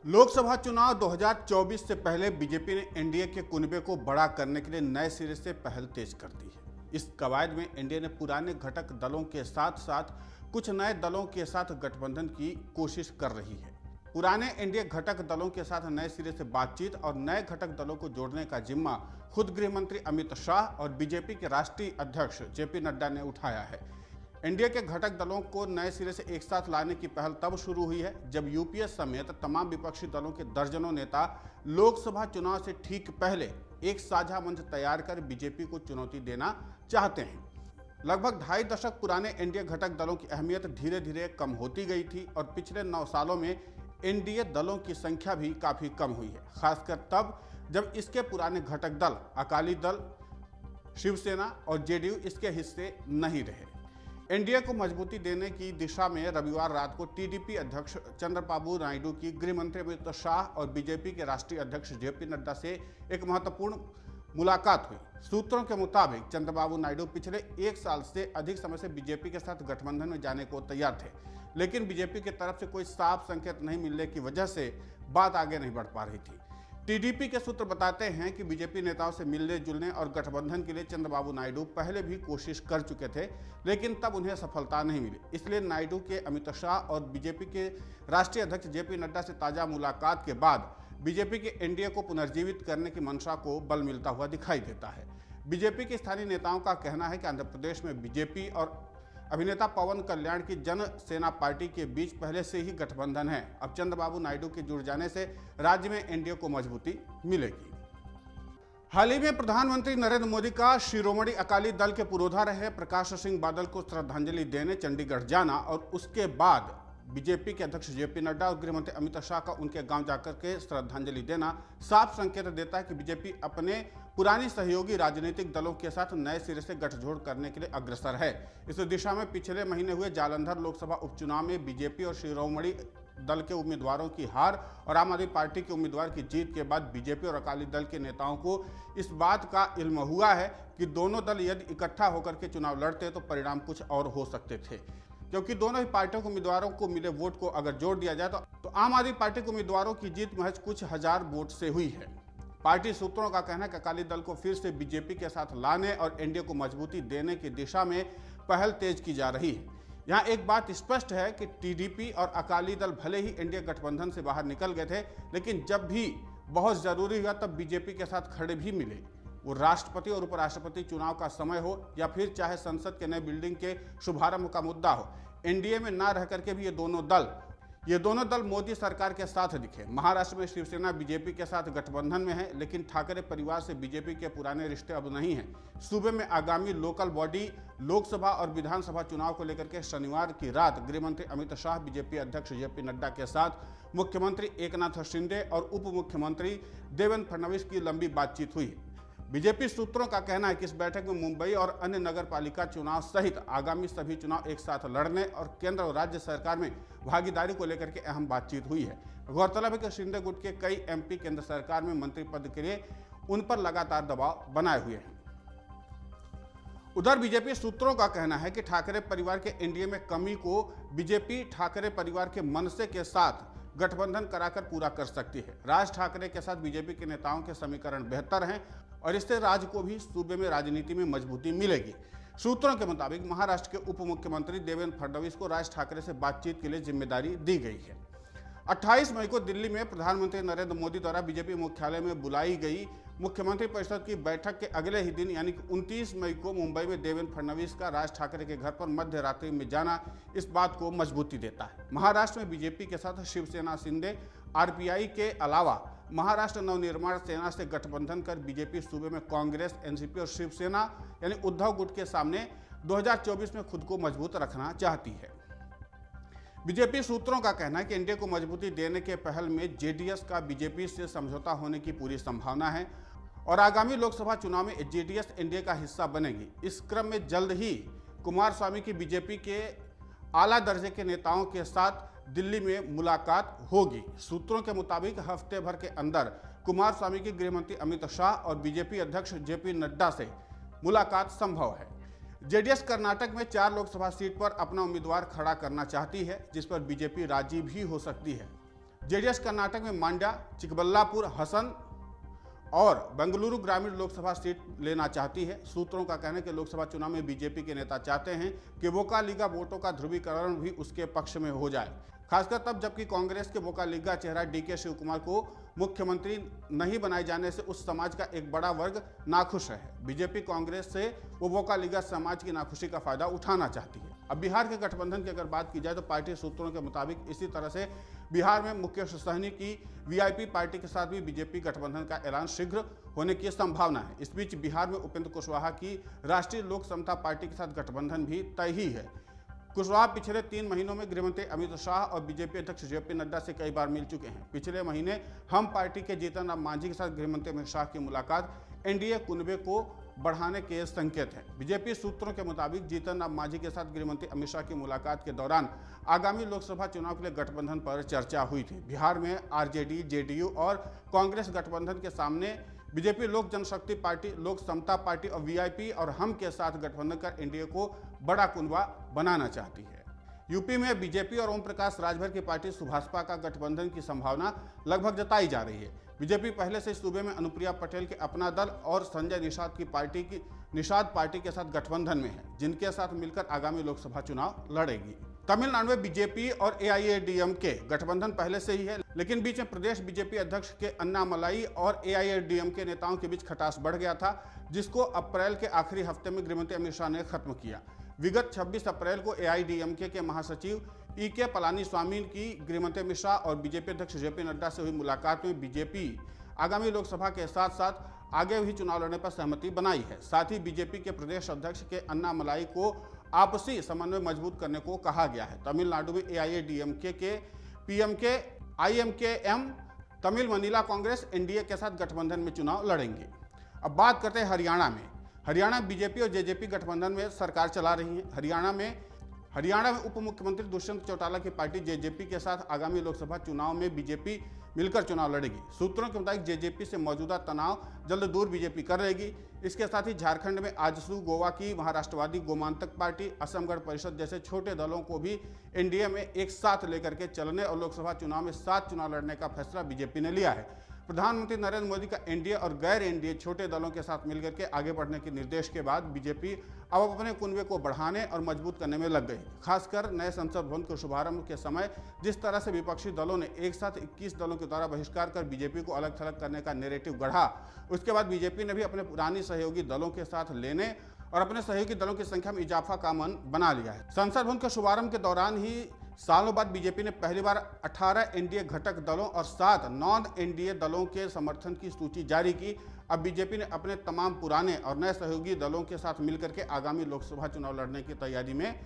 लोकसभा चुनाव 2024 से पहले बीजेपी ने एनडीए के कुनबे को बड़ा करने के लिए नए सिरे से पहल तेज कर दी है। इस कवायद में एनडीए ने पुराने घटक दलों के साथ साथ कुछ नए दलों के साथ गठबंधन की कोशिश कर रही है। पुराने एनडीए घटक दलों के साथ नए सिरे से बातचीत और नए घटक दलों को जोड़ने का जिम्मा खुद गृह मंत्री अमित शाह और बीजेपी के राष्ट्रीय अध्यक्ष जेपी नड्डा ने उठाया है। एनडीए के घटक दलों को नए सिरे से एक साथ लाने की पहल तब शुरू हुई है जब यूपीए समेत तमाम विपक्षी दलों के दर्जनों नेता लोकसभा चुनाव से ठीक पहले एक साझा मंच तैयार कर बीजेपी को चुनौती देना चाहते हैं। लगभग 2.5 दशक पुराने एनडीए घटक दलों की अहमियत धीरे धीरे कम होती गई थी और पिछले 9 सालों में एनडीए दलों की संख्या भी काफी कम हुई है, खासकर तब जब इसके पुराने घटक दल अकाली दल, शिवसेना और जेडीयू इसके हिस्से नहीं रहे। एनडीए को मजबूती देने की दिशा में रविवार रात को टीडीपी अध्यक्ष चंद्रबाबू नायडू की गृह मंत्री अमित शाह और बीजेपी के राष्ट्रीय अध्यक्ष जेपी नड्डा से एक महत्वपूर्ण मुलाकात हुई। सूत्रों के मुताबिक चंद्रबाबू नायडू पिछले 1 साल से अधिक समय से बीजेपी के साथ गठबंधन में जाने को तैयार थे, लेकिन बीजेपी की तरफ से कोई साफ संकेत नहीं मिलने की वजह से बात आगे नहीं बढ़ पा रही थी। टीडीपी के सूत्र बताते हैं कि बीजेपी नेताओं से मिलने जुलने और गठबंधन के लिए चंद्रबाबू नायडू पहले भी कोशिश कर चुके थे, लेकिन तब उन्हें सफलता नहीं मिली। इसलिए नायडू के अमित शाह और बीजेपी के राष्ट्रीय अध्यक्ष जेपी नड्डा से ताजा मुलाकात के बाद बीजेपी के एनडीए को पुनर्जीवित करने की मंशा को बल मिलता हुआ दिखाई देता है। बीजेपी के स्थानीय नेताओं का कहना है कि आंध्र प्रदेश में बीजेपी और अभिनेता पवन कल्याण की जन सेना पार्टी के बीच पहले से ही गठबंधन है। अब चंद्रबाबू नायडू के जुड़ जाने से राज्य में एनडीए को मजबूती मिलेगी। हाल ही में प्रधानमंत्री नरेंद्र मोदी का शिरोमणि अकाली दल के पुरोधा रहे प्रकाश सिंह बादल को श्रद्धांजलि देने चंडीगढ़ जाना और उसके बाद बीजेपी के अध्यक्ष जेपी नड्डा और गृहमंत्री अमित शाह का उनके गांव जाकर के श्रद्धांजलि देना साफ संकेत देता है कि बीजेपी अपने पुरानी सहयोगी राजनीतिक दलों के साथ नए सिरे से गठजोड़ करने के लिए अग्रसर है। इस दिशा में पिछले महीने हुए जालंधर लोकसभा उपचुनाव में बीजेपी और शिरोमणि दल के उम्मीदवारों की हार और आम आदमी पार्टी के उम्मीदवार की जीत के बाद बीजेपी और अकाली दल के नेताओं को इस बात का इल्म हुआ है कि दोनों दल यदि इकट्ठा होकर के चुनाव लड़ते तो परिणाम कुछ और हो सकते थे, क्योंकि दोनों ही पार्टियों के उम्मीदवारों को मिले वोट को अगर जोड़ दिया जाए तो आम आदमी पार्टी के उम्मीदवारों की जीत महज कुछ हजार वोट से हुई है। पार्टी सूत्रों का कहना है कि अकाली दल को फिर से बीजेपी के साथ लाने और एनडीए को मजबूती देने की दिशा में पहल तेज की जा रही है। यहाँ एक बात स्पष्ट है कि टीडीपी और अकाली दल भले ही एनडीए गठबंधन से बाहर निकल गए थे, लेकिन जब भी बहुत जरूरी हुआ तब बीजेपी के साथ खड़े भी मिले। वो राष्ट्रपति और उपराष्ट्रपति चुनाव का समय हो या फिर चाहे संसद के नए बिल्डिंग के शुभारंभ का मुद्दा हो, एनडीए में ना रह करके भी ये दोनों दल मोदी सरकार के साथ दिखे। महाराष्ट्र में शिवसेना बीजेपी के साथ गठबंधन में है, लेकिन ठाकरे परिवार से बीजेपी के पुराने रिश्ते अब नहीं हैं। सूबे में आगामी लोकल बॉडी लोकसभा और विधानसभा चुनाव को लेकर के शनिवार की रात गृहमंत्री अमित शाह, बीजेपी अध्यक्ष जेपी नड्डा के साथ मुख्यमंत्री एकनाथ शिंदे और उप मुख्यमंत्री देवेंद्र फडणवीस की लंबी बातचीत हुई। बीजेपी सूत्रों का कहना है कि इस बैठक में मुंबई और अन्य नगर पालिका चुनाव सहित आगामी सभी चुनाव एक साथ लड़ने और केंद्र और राज्य सरकार में भागीदारी को लेकर के अहम बातचीत हुई है। गौरतलब है कि शिंदे गुट के कई एमपी केंद्र सरकार में मंत्री पद के लिए उन पर लगातार दबाव बनाए हुए हैं। उधर बीजेपी सूत्रों का कहना है कि ठाकरे परिवार के एनडीए में कमी को बीजेपी ठाकरे परिवार के मनसे के साथ गठबंधन कराकर पूरा कर सकती है। राज ठाकरे के साथ बीजेपी के नेताओं के समीकरण बेहतर हैं और इससे राज्य को भी सूबे में राजनीति में मजबूती मिलेगी। सूत्रों के मुताबिक महाराष्ट्र के उप मुख्यमंत्री देवेंद्र फडणवीस को राज ठाकरे से बातचीत के लिए जिम्मेदारी दी गई है। 28 मई को दिल्ली में प्रधानमंत्री नरेंद्र मोदी द्वारा बीजेपी मुख्यालय में बुलाई गई मुख्यमंत्री परिषद की बैठक के अगले ही दिन यानी कि 29 मई को मुंबई में देवेंद्र फडणवीस का राज ठाकरे के घर पर मध्य रात्रि में जाना इस बात को मजबूती देता है। महाराष्ट्र में बीजेपी के साथ शिवसेना शिंदे, आरपीआई के अलावा महाराष्ट्र नवनिर्माण सेना से गठबंधन कर बीजेपी सूबे में कांग्रेस, एनसीपी और शिवसेना यानी उद्धव गुट के सामने 2024 में खुद को मजबूत रखना चाहती है। बीजेपी सूत्रों का कहना है कि एनडीए को मजबूती देने के पहल में जेडीएस का बीजेपी से समझौता होने की पूरी संभावना है और आगामी लोकसभा चुनाव में जेडीएस एनडीए का हिस्सा बनेगी। इस क्रम में जल्द ही कुमारस्वामी की बीजेपी के आला दर्जे के नेताओं के साथ दिल्ली में मुलाकात होगी। सूत्रों के मुताबिक हफ्ते भर के अंदर कुमारस्वामी की गृहमंत्री अमित शाह और बीजेपी अध्यक्ष जेपी नड्डा से मुलाकात संभव है। जेडीएस कर्नाटक में 4 लोकसभा सीट पर अपना उम्मीदवार खड़ा करना चाहती है, जिस पर बीजेपी राजी भी हो सकती है। जेडीएस कर्नाटक में मांड्या, चिकबल्लापुर, हसन और बेंगलुरु ग्रामीण लोकसभा सीट लेना चाहती है। सूत्रों का कहना है कि लोकसभा चुनाव में बीजेपी के नेता चाहते हैं कि वोकालिगा वोटों का ध्रुवीकरण भी उसके पक्ष में हो जाए, खासकर तब जबकि कांग्रेस के वोकालिगा चेहरा डीके शिव कुमार को मुख्यमंत्री नहीं बनाए जाने से उस समाज का एक बड़ा वर्ग नाखुश है। बीजेपी कांग्रेस से वो वोकालिगा समाज की नाखुशी का फायदा उठाना चाहती है। अब बिहार के गठबंधन की अगर बात की जाए तो पार्टी सूत्रों के मुताबिक इसी तरह से बिहार में मुकेश सहनी की वीआईपी पार्टी के साथ भी बीजेपी गठबंधन का ऐलान शीघ्र होने की संभावना है। इस बीच बिहार में उपेंद्र कुशवाहा की राष्ट्रीय लोक समता पार्टी के साथ गठबंधन भी तय ही है। कुशवाहा पिछले 3 महीनों में गृहमंत्री अमित शाह और बीजेपी अध्यक्ष जेपी नड्डा से कई बार मिल चुके हैं। पिछले महीने हम पार्टी के जीतन राम मांझी के साथ गृहमंत्री अमित शाह की मुलाकात एनडीए कुनबे को बढ़ाने के संकेत है। बीजेपी सूत्रों के मुताबिक जीतन राम मांझी के साथ गृहमंत्री अमित शाह की मुलाकात के दौरान आगामी लोकसभा चुनाव के लिए गठबंधन पर चर्चा हुई थी। बिहार में आरजेडी, जेडीयू और कांग्रेस गठबंधन के सामने बीजेपी लोक जनशक्ति पार्टी, लोक समता पार्टी और वीआईपी और हम के साथ गठबंधन कर एनडीए को बड़ा कुनबा बनाना चाहती है। यूपी में बीजेपी और ओम प्रकाश राजभर की पार्टी सुभाषपा का गठबंधन की संभावना लगभग जताई जा रही है। बीजेपी पहले से सूबे में अनुप्रिया पटेल के अपना दल और संजय निषाद पार्टी के साथ गठबंधन में है, जिनके साथ मिलकर आगामी लोकसभा चुनाव लड़ेगी। तमिलनाडु में बीजेपी और एआईएडीएमके गठबंधन पहले से ही है, लेकिन बीच में प्रदेश बीजेपी अध्यक्ष के अन्नामलाई और एआईएडीएमके नेताओं के बीच खटास बढ़ गया था, जिसको अप्रैल के आखिरी हफ्ते में गृहमंत्री अमित शाह ने खत्म किया। विगत 26 अप्रैल को एआईएडीएमके के महासचिव ईके पलानीस्वामी की गृहमंत्री अमित शाह और बीजेपी अध्यक्ष जेपी नड्डा से हुई मुलाकात में बीजेपी आगामी लोकसभा के साथ साथ आगे भी चुनाव लड़ने पर सहमति बनाई है। साथ ही बीजेपी के प्रदेश अध्यक्ष के अन्नामलाई को आपसी समन्वय मजबूत करने को कहा गया है। तमिलनाडु में एआईएडीएमके के पीएमके, आईएमकेएम, तमिल मनीला कांग्रेस एनडीए के साथ गठबंधन में चुनाव लड़ेंगे। अब बात करते हैं हरियाणा में। हरियाणा में बीजेपी और जेजेपी गठबंधन में सरकार चला रही है। हरियाणा में उप मुख्यमंत्री दुष्यंत चौटाला की पार्टी जेजेपी के साथ आगामी लोकसभा चुनाव में बीजेपी मिलकर चुनाव लड़ेगी। सूत्रों के मुताबिक जेजेपी से मौजूदा तनाव जल्द दूर बीजेपी कर रहेगी। इसके साथ ही झारखंड में आजसू, गोवा की महाराष्ट्रवादी गोमांतक पार्टी, असम गण परिषद जैसे छोटे दलों को भी एनडीए में एक साथ लेकर के चलने और लोकसभा चुनाव में साथ चुनाव लड़ने का फैसला बीजेपी ने लिया है। प्रधानमंत्री नरेंद्र मोदी का एनडीए और गैर एनडीए छोटे दलों के साथ मिलकर के आगे बढ़ने के निर्देश के बाद बीजेपी अब अपने कुनबे को बढ़ाने और मजबूत करने में लग गई। खासकर नए संसद भवन के शुभारंभ के समय जिस तरह से विपक्षी दलों ने एक साथ 21 दलों के द्वारा बहिष्कार कर बीजेपी को अलग थलग करने का नैरेटिव गढ़ा, उसके बाद बीजेपी ने भी अपने पुरानी सहयोगी दलों के साथ लेने और अपने सहयोगी दलों की संख्या में इजाफा का मन बना लिया है। संसद भवन के शुभारंभ के दौरान ही सालों बाद बीजेपी ने पहली बार 18 एनडीए घटक दलों और 7 नॉन एनडीए दलों के समर्थन की सूची जारी की। अब बीजेपी ने अपने तमाम पुराने और नए सहयोगी दलों के साथ मिलकर के आगामी लोकसभा चुनाव लड़ने की तैयारी में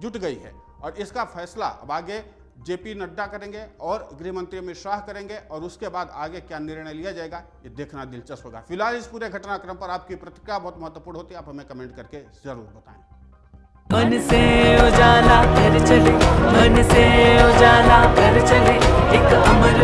जुट गई है और इसका फैसला अब आगे जेपी नड्डा करेंगे और गृहमंत्री अमित शाह करेंगे और उसके बाद आगे क्या निर्णय लिया जाएगा ये देखना दिलचस्प होगा। फिलहाल इस पूरे घटनाक्रम पर आपकी प्रतिक्रिया बहुत महत्वपूर्ण होती है, आप हमें कमेंट करके जरूर बताएं। मन से उजाला कर चले, मन से उजाला कर चले, एक अमर